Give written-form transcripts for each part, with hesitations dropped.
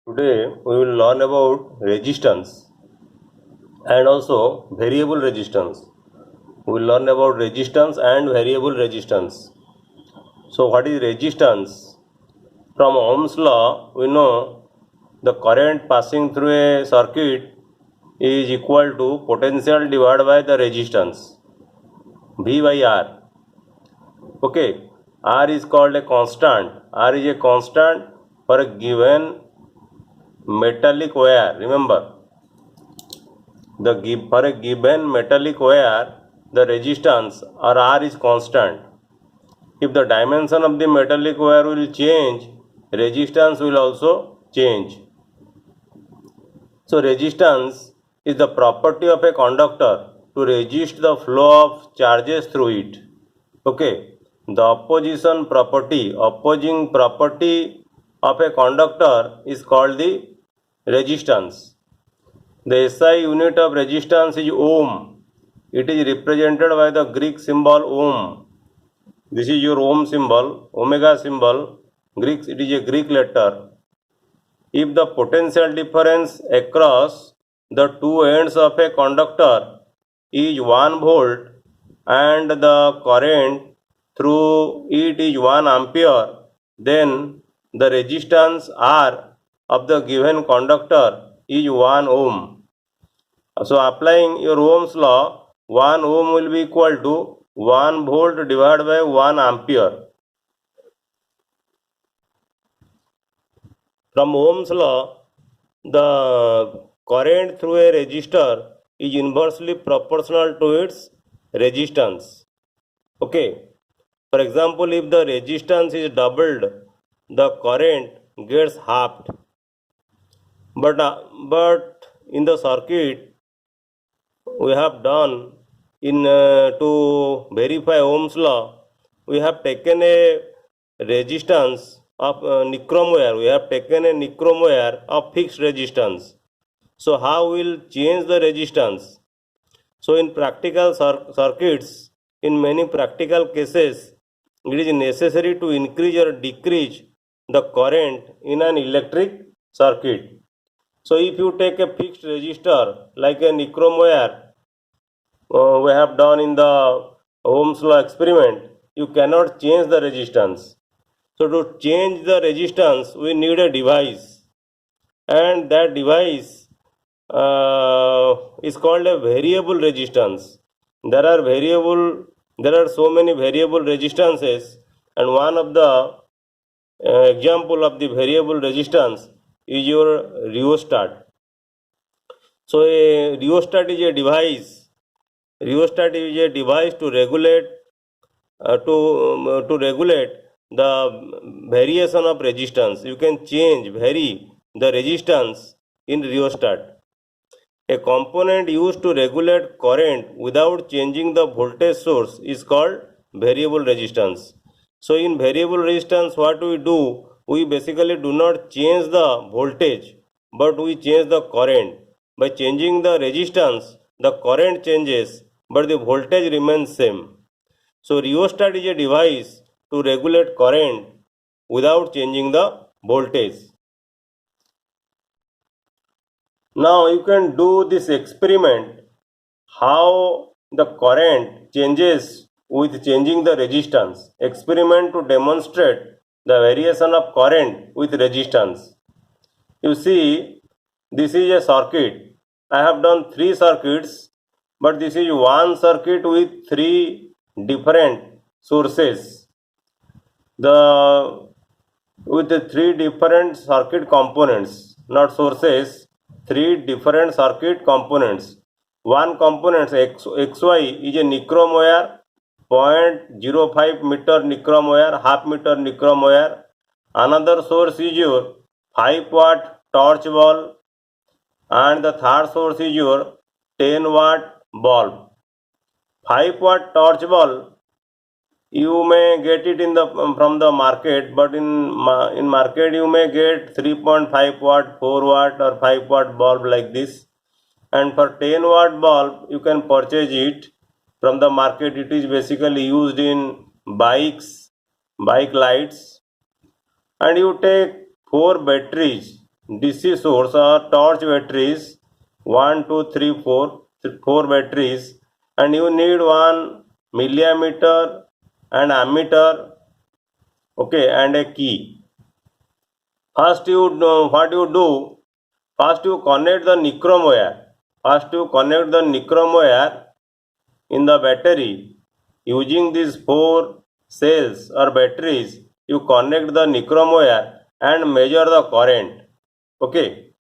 Today we will learn about resistance and also variable resistance. We will learn about resistance and variable resistance. So what is resistance? From Ohm's law we know the current passing through a circuit is equal to potential divided by the resistance V by R. Okay, R is called a constant. R is a constant for a given metallic wire. Remember, for a given metallic wire, the resistance or R is constant. If the dimension of the metallic wire will change, resistance will also change. So resistance is the property of a conductor to resist the flow of charges through it. Okay, the opposing property of a conductor is called the resistance. The SI unit of resistance is ohm. It is represented by the Greek symbol ohm. This is your ohm symbol, omega symbol. Greek, it is a Greek letter. If the potential difference across the two ends of a conductor is 1 volt and the current through it is 1 ampere, then the resistance R of the given conductor is 1 ohm. So applying your Ohm's law, 1 ohm will be equal to 1 volt divided by 1 ampere. From Ohm's law, the current through a resistor is inversely proportional to its resistance. Okay. For example, if the resistance is doubled, the current gets halved. But in the circuit we have done to verify Ohm's law, we have taken a resistance of nichrome wire. We have taken a nichrome wire of fixed resistance. So how will change the resistance? So in practical circuits, in many practical cases, it is necessary to increase or decrease the current in an electric circuit. So if you take a fixed resistor like a nichrome wire, we have done in the Ohm's law experiment, you cannot change the resistance. So to change the resistance, we need a device, and that device is called a variable resistance. There are so many variable resistances, and one of the example of the variable resistance is your rheostat. So a rheostat is a device. Rheostat is a device to regulate the variation of resistance. You can vary the resistance in rheostat. A component used to regulate current without changing the voltage source is called variable resistance. So in variable resistance, what we do? We basically do not change the voltage, but we change the current. By changing the resistance, the current changes, but the voltage remains same. So rheostat is a device to regulate current without changing the voltage. Now you can do this experiment how the current changes with changing the resistance. Experiment to demonstrate the variation of current with resistance. You see, this is a circuit. I have done 3 circuits, but this is one circuit with 3 different sources. With the 3 different circuit components, not sources, 3 different circuit components. One component XY is a nichrome wire, 0.05 meter nichrome wire, half meter nichrome wire. Another source is your 5-watt torch bulb, and the third source is your 10-watt bulb. 5-watt torch bulb you may get it from the market, but in market you may get 3.5 watt, 4 watt or 5 watt bulb like this. And for 10 watt bulb you can purchase it from the market. It is basically used in bike lights, and you take 4 batteries DC source or torch batteries, 1, 2, 3, 4, 4 batteries, and you need one milliammeter and ammeter, okay, and a key. First you what you do, first you connect the nichrome wire. First you connect the nichrome wire in the battery using these 4 cells or batteries. You connect the nichrome wire and measure the current. Okay.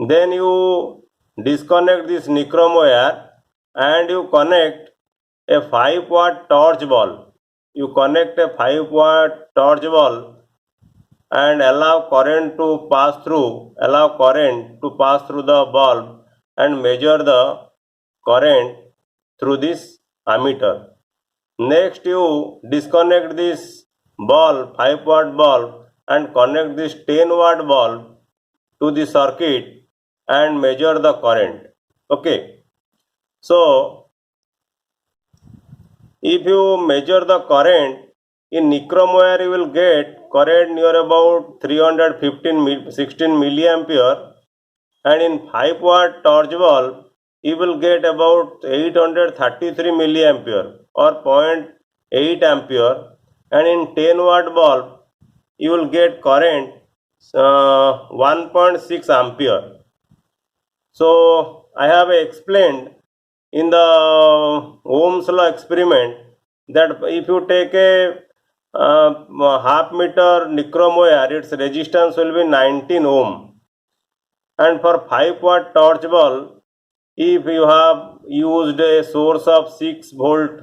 Then you disconnect this nichrome wire and you connect a 5-watt torch bulb. You connect a 5-watt torch bulb and allow current to pass through the bulb and measure the current through this ammeter. Next you disconnect this bulb, 5-watt bulb, and connect this 10-watt bulb to the circuit and measure the current. Okay, so if you measure the current in nichrome wire, you will get current near about 316 milliampere, and in 5-watt torch bulb you will get about 833 milliampere or 0.8 ampere, and in 10-watt bulb you will get current 1.6 ampere. So I have explained in the Ohm's law experiment that if you take a half meter nichrome wire, its resistance will be 19 ohm, and for 5-watt torch bulb, if you have used a source of 6 volt,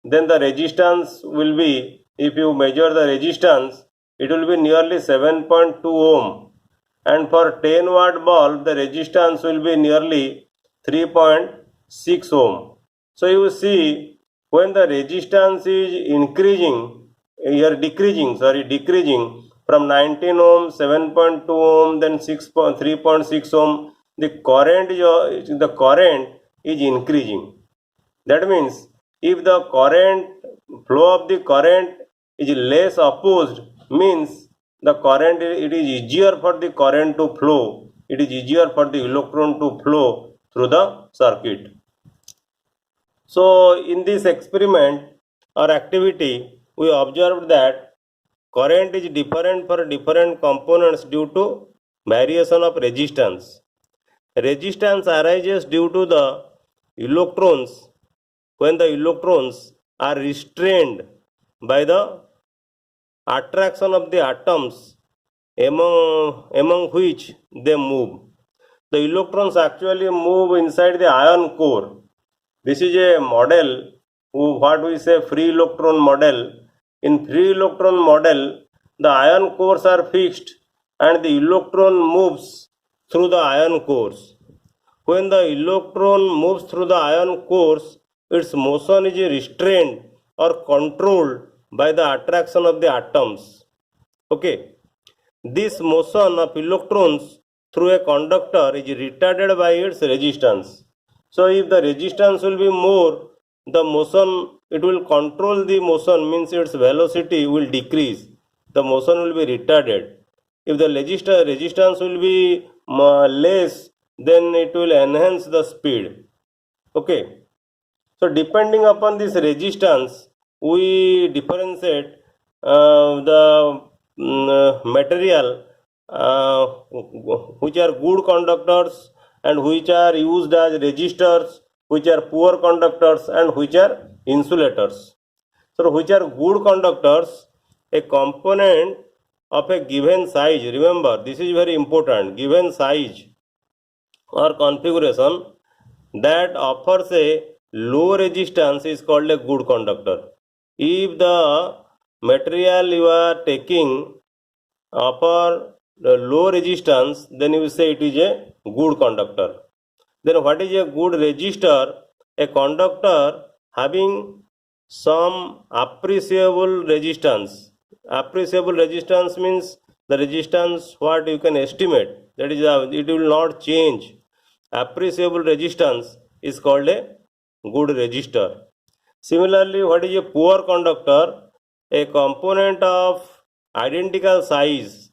then the resistance will be, if you measure the resistance, it will be nearly 7.2 ohm, and for 10-watt bulb the resistance will be nearly 3.6 ohm. So you see, when the resistance is decreasing from 19 ohm, 7.2 ohm, then 3.6 ohm, the current is increasing. That means if the flow of the current is less opposed, means the current, it is easier for the current to flow, it is easier for the electron to flow through the circuit. So in this experiment or activity, we observed that current is different for different components due to variation of resistance. Resistance arises due to the electrons, when the electrons are restrained by the attraction of the atoms among which they move. The electrons actually move inside the ion core. This is a model, what we say free electron model. In free electron model, the ion cores are fixed and the electron moves through the ion cores. When the electron moves through the ion cores, its motion is restrained or controlled by the attraction of the atoms. Okay. This motion of electrons through a conductor is retarded by its resistance. So if the resistance will be more, the motion, it will control the motion, means its velocity will decrease. The motion will be retarded. If the resistance will be less, then it will enhance the speed. Okay. So depending upon this resistance, we differentiate the material which are good conductors and which are used as resistors, which are poor conductors and which are insulators. So which are good conductors, a component of a given size, remember this is very important, given size or configuration that offers a low resistance is called a good conductor. If the material you are taking offer the low resistance, then you say it is a good conductor. Then what is a good resistor? A conductor having some appreciable resistance. Appreciable resistance means the resistance what you can estimate, that is it will not change. Appreciable resistance is called a good resistor. Similarly, what is a poor conductor? A component of identical size,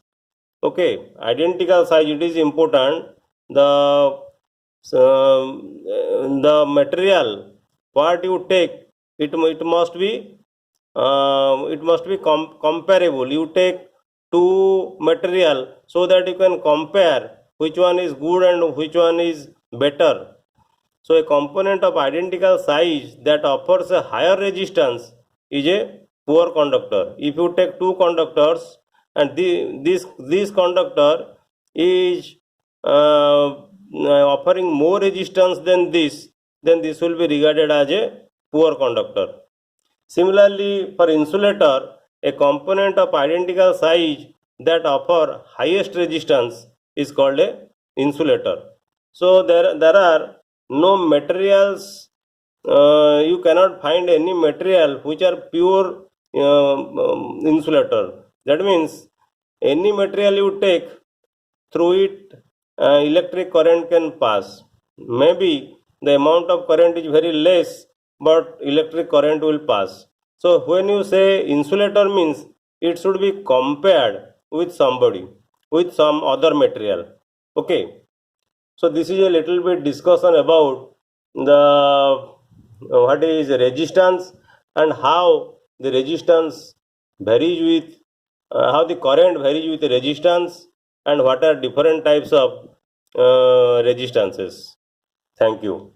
Okay, identical size, it is important. The material what you take, it must be comparable. You take two material so that you can compare which one is good and which one is better. So a component of identical size that offers a higher resistance is a poor conductor. If you take two conductors and this conductor is offering more resistance than this, then this will be regarded as a poor conductor. Similarly, for insulator, a component of identical size that offer highest resistance is called a insulator. So there are no materials, you cannot find any material which are pure insulator. That means any material you take, through it electric current can pass. Maybe the amount of current is very less, but electric current will pass. So when you say insulator means, it should be compared with somebody, with some other material. Okay, so this is a little bit discussion about the what is resistance and how the resistance varies with how the current varies with the resistance, and what are different types of resistances. Thank you.